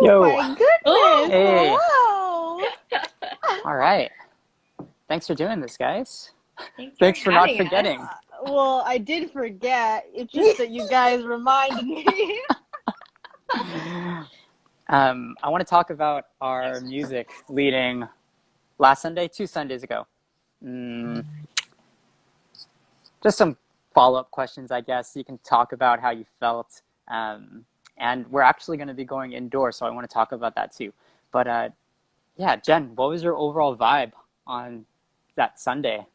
Yo. My goodness. Oh, Hey. Hello. All right. Thanks for doing this, guys. thanks for Thanks for not having us. forgetting. Well, I did forget. It's just that you guys reminded me. I want to talk about our music leading last Sunday, 2 Sundays ago. Mm, just some follow-up questions, I guess. You can talk about how you felt. And we're actually going to be going indoors, so I want to talk about that too. But yeah, Jen, what was your overall vibe on that Sunday?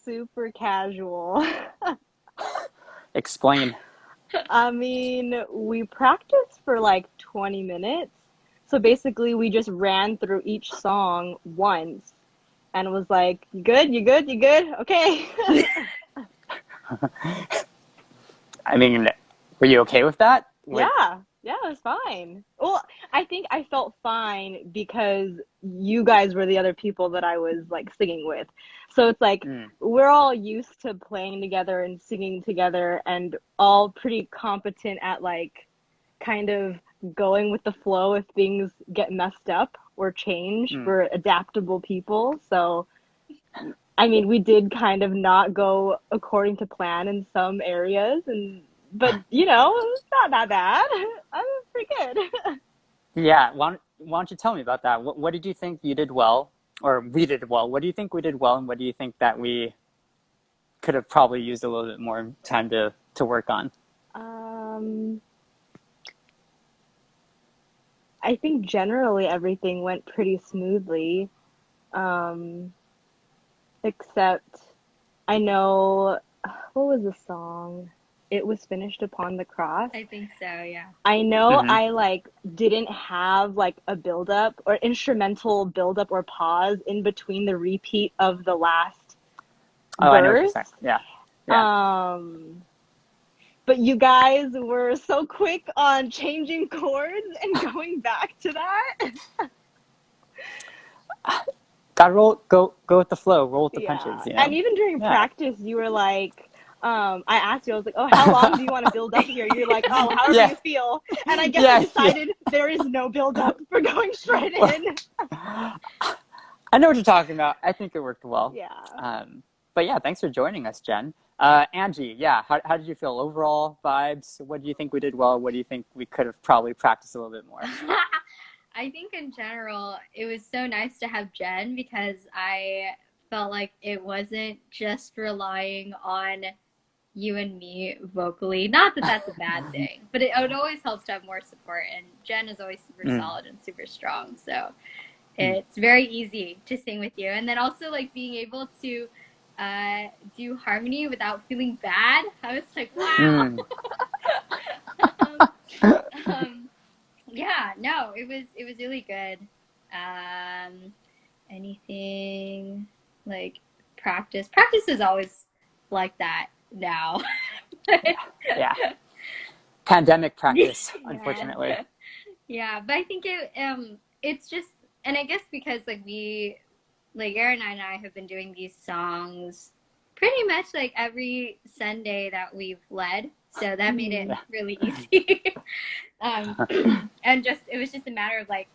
Super casual. Explain. I mean, we practiced for like 20 minutes. So basically, we just ran through each song once and was like, you good? You good? You good? Okay. I mean, were you okay with that? Yeah, it was fine. Well, I think I felt fine because you guys were the other people that I was like singing with. So it's like Mm, we're all used to playing together and singing together and all pretty competent at like kind of going with the flow if things get messed up or change. mm. We're adaptable people. So, I mean, we did kind of not go according to plan in some areas and but it's not that bad. I'm pretty good. Yeah, why don't you tell me about that? What did you think you did well, or we did well? What do you think we did well, and what do you think that we could have probably used a little bit more time to work on? Um, I think generally everything went pretty smoothly, um, except I know what was the song? It was finished upon the cross. I think so, yeah. I know Hmm. I like didn't have like a build up or instrumental build up or pause in between the repeat of the last Oh, I know what you're verse. saying. Yeah, yeah. Um, but you guys were so quick on changing chords and going back to that. Gotta go with the flow, roll with the punches. Yeah. And even during Yeah, practice, you were like, I asked you, I was like, oh, how long do you want to build up here? You're like, oh, however yeah, you feel. And I guess I yeah, yeah. decided there is no build up for going straight Well, in. I know what you're talking about. I think it worked well. Yeah. But yeah, thanks for joining us, Jen. Angie, yeah, how did you feel overall vibes? What do you think we did well? What do you think we could have probably practiced a little bit more? I think in general, it was so nice to have Jen because I felt like it wasn't just relying on you and me vocally. Not that that's a bad thing, but it always helps to have more support. And Jen is always super Mm, solid and super strong. So mm, it's very easy to sing with you. And then also like being able to do harmony without feeling bad. I was like, wow. mm. um, um, yeah, no, it was really good. Um, anything like practice? Practice is always like that now. Yeah, pandemic practice, Yeah. unfortunately. Yeah, but I think it's just, and I guess because like Aaron and I have been doing these songs pretty much like every Sunday that we've led, so that made it Hmm. Yeah. really easy. um, and just it was just a matter of like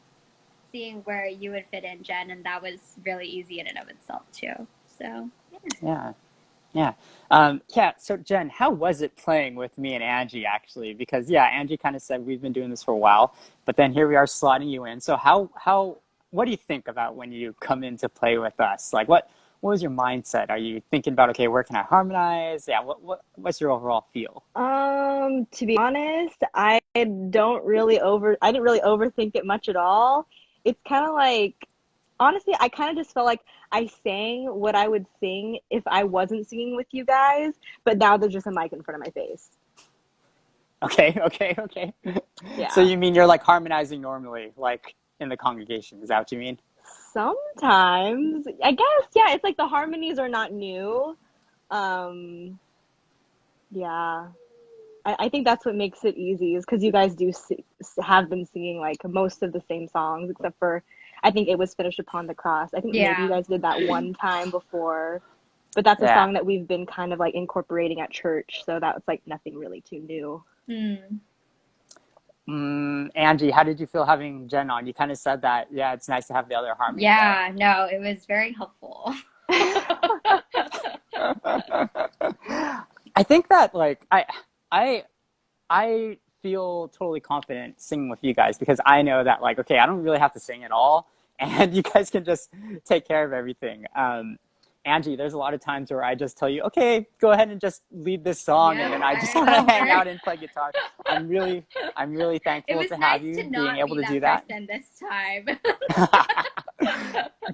seeing where you would fit in, Jen, and that was really easy in and of itself too. So Yeah. Yeah. Yeah. So Jen, how was it playing with me and Angie actually? Because yeah, Angie kind of said we've been doing this for a while, but then here we are slotting you in. So what do you think about when you come in to play with us? Like what was your mindset? Are you thinking about, okay, where can I harmonize? Yeah. What's your overall feel? To be honest, I didn't really overthink it much at all. It's kind of like, honestly, I kind of just felt like I sang what I would sing if I wasn't singing with you guys, but now there's just a mic in front of my face. Okay. Okay. Okay. So Yeah. you mean you're like harmonizing normally, like in the congregation? Is that what you mean? Sometimes, I guess, yeah, it's like the harmonies are not new. Um, yeah. I think that's what makes it easy is because you guys have been singing like most of the same songs except for I think it was finished upon the cross. I think maybe you yeah, guys did that one time before, but that's a Yeah. song that we've been kind of like incorporating at church, so that was like nothing really too new. mm. Angie, how did you feel having Jen on? You kind of said that, yeah, it's nice to have the other harmony there. Yeah, no, it was very helpful. I think that like I I feel totally confident singing with you guys because I know that like okay, I don't really have to sing at all, and you guys can just take care of everything. Angie, there's a lot of times where I just tell you, okay, go ahead and just lead this song, and Yep, then I just I kind of hang remember. out and play guitar. I'm really, I'm really It thankful was to nice have you to being not able be to do that that. person this time.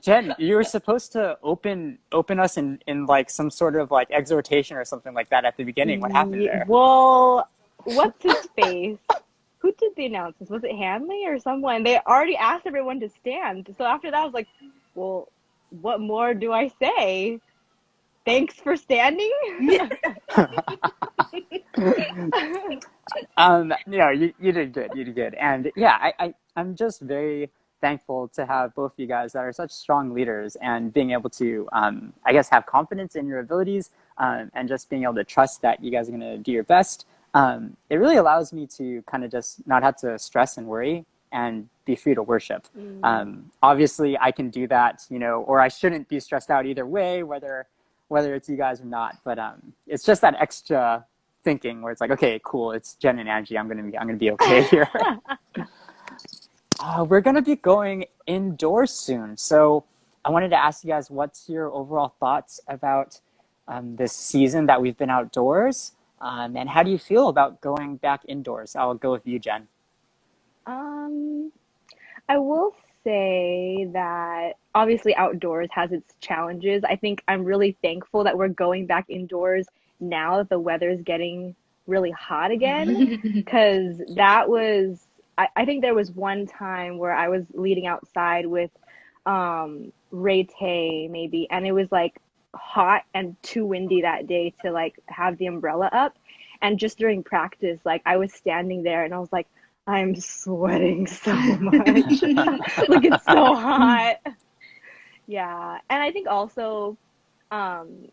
Jen, you were supposed to open us in like some sort of like exhortation or something like that at the beginning. What happened there? Well, what's his face? Who did the announcements? Was it Hanley or someone? They already asked everyone to stand. So after that, I was like, well, what more do I say? Thanks for standing? You did good. You did good. And yeah, I'm just very thankful to have both of you guys that are such strong leaders and being able to, I guess, have confidence in your abilities and just being able to trust that you guys are going to do your best. It really allows me to kind of just not have to stress and worry and be free to worship. Mm. Obviously, I can do that, or I shouldn't be stressed out either way, whether it's you guys or not. But it's just that extra thinking where it's like, okay, cool, it's Jen and Angie. I'm gonna be okay here. We're gonna be going indoors soon, so I wanted to ask you guys, what's your overall thoughts about this season that we've been outdoors, and how do you feel about going back indoors? I'll go with you, Jen. Um, I will say that obviously outdoors has its challenges. I think I'm really thankful that we're going back indoors now that the weather's getting really hot again. Because I think there was one time where I was leading outside with Ray Tay maybe, and it was like hot and too windy that day to like have the umbrella up. And just during practice, like I was standing there and I was like, I'm sweating so much. Like it's so hot. Yeah. And I think also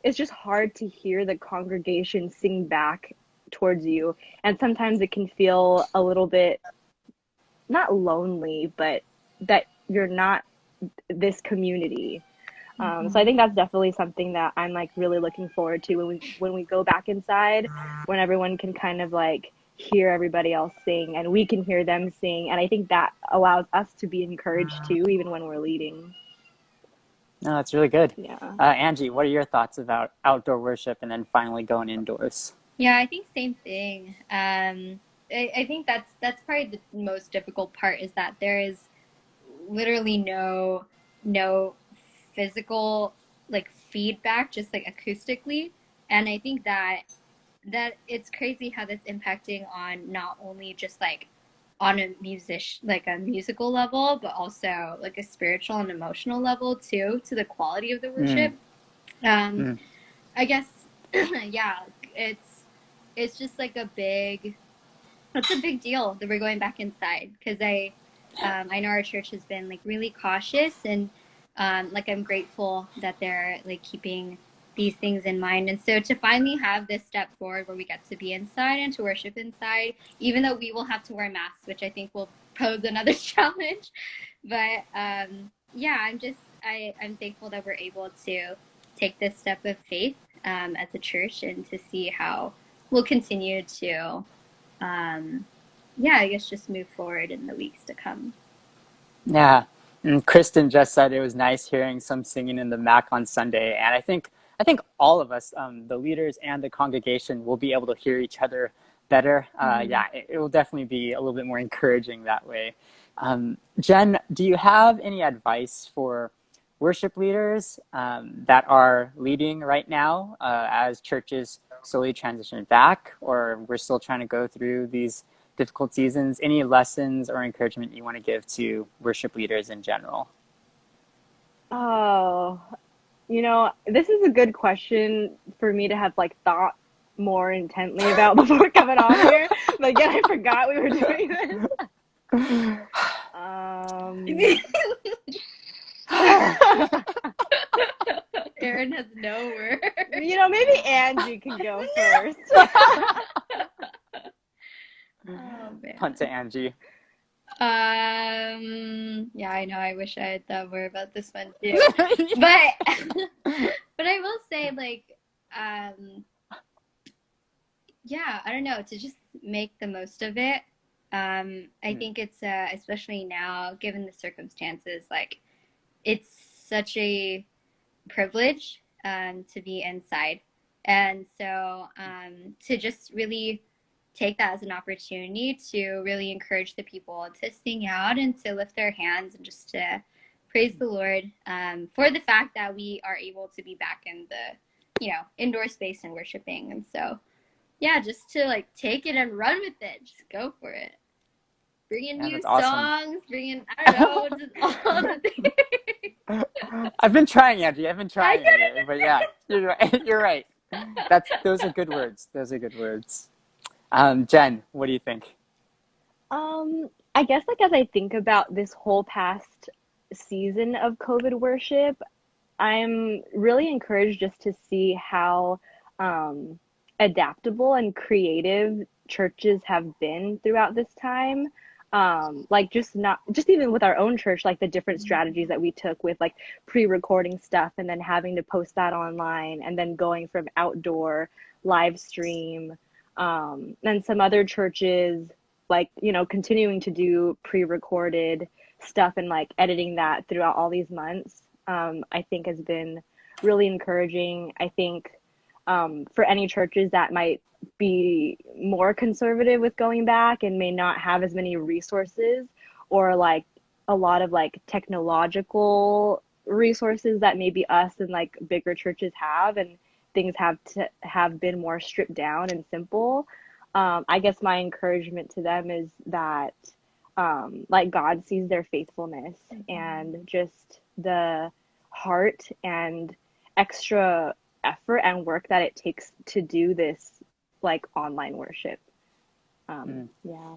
it's just hard to hear the congregation sing back towards you. And sometimes it can feel a little bit not lonely, but that you're not this community. So I think that's definitely something that I'm like really looking forward to when we go back inside, when everyone can kind of like hear everybody else sing and we can hear them sing. And I think that allows us to be encouraged too, even when we're leading. No, that's really good. Yeah. Angie, what are your thoughts about outdoor worship and then finally going indoors? Yeah, I think same thing. I think that's probably the most difficult part is that there is literally no physical like feedback, just like acoustically. And I think that it's crazy how that's impacting on not only just like on a musical level, but also like a spiritual and emotional level too, to the quality of the Mm, worship. Um, mm. I guess yeah, it's just like it's a big deal that we're going back inside because I know our church has been like really cautious and like I'm grateful that they're like keeping these things in mind. And so to finally have this step forward where we get to be inside and to worship inside, even though we will have to wear masks, which I think will pose another challenge. But yeah, I'm thankful that we're able to take this step of faith as a church and to see how we'll continue to yeah, I guess just move forward in the weeks to come. Yeah. And Kristen just said it was nice hearing some singing in the Mac on Sunday, and I think all of us, the leaders and the congregation, will be able to hear each other better. Mm. Yeah, it will definitely be a little bit more encouraging that way. Jen, do you have any advice for worship leaders that are leading right now as churches slowly transition back, or we're still trying to go through these difficult seasons? Any lessons or encouragement you want to give to worship leaders in general? Oh, this is a good question for me to have like thought more intently about before coming on here. But again, I forgot we were doing this. Um, Aaron has no word. maybe Angie can go first. Oh man. punt to Angie. Yeah, I know. I wish I had thought more about this one too. But but I will say like yeah, I don't know, to just make the most of it. I think it's especially now, given the circumstances, like it's such a privilege to be inside. And so to just really take that as an opportunity to really encourage the people to sing out and to lift their hands and just to praise the Lord for the fact that we are able to be back in the, indoor space and worshiping. And so, yeah, just to like take it and run with it. Just go for it. Bring in Yeah, new that's awesome. songs, bring in, I don't know, just all the things. I've been trying, Angie. I've been I trying it, but yeah, you're right. You're right. Those are good words. Those are good words. Jenn, what do you think? I guess like as I think about this whole past season of COVID worship, I'm really encouraged just to see how um, adaptable and creative churches have been throughout this time. Like just not just even with our own church, like the different strategies that we took with like pre-recording stuff and then having to post that online and then going from outdoor live stream. And some other churches like, continuing to do pre-recorded stuff and like editing that throughout all these months, I think has been really encouraging. I think for any churches that might be more conservative with going back and may not have as many resources or like a lot of like technological resources that maybe us and like bigger churches have, and things have been more stripped down and simple. I guess my encouragement to them is that like God sees their faithfulness and just the heart and extra effort and work that it takes to do this like online worship. Yeah.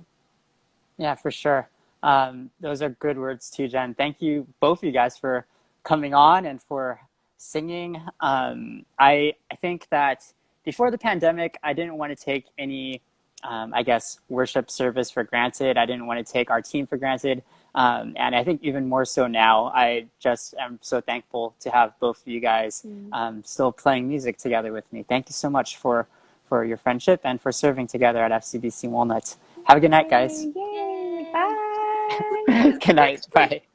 Yeah, for sure. Those are good words too, Jenn. Thank you, both of you guys, for coming on and for singing. I think that before the pandemic, I didn't want to take any, I guess, worship service for granted. I didn't want to take our team for granted. And I think even more so now, I just am so thankful to have both of you guys still playing music together with me. Thank you so much for your friendship and for serving together at FCBC Walnut. Have a good night, guys. Yay. Yay. Bye. Good night. Bye.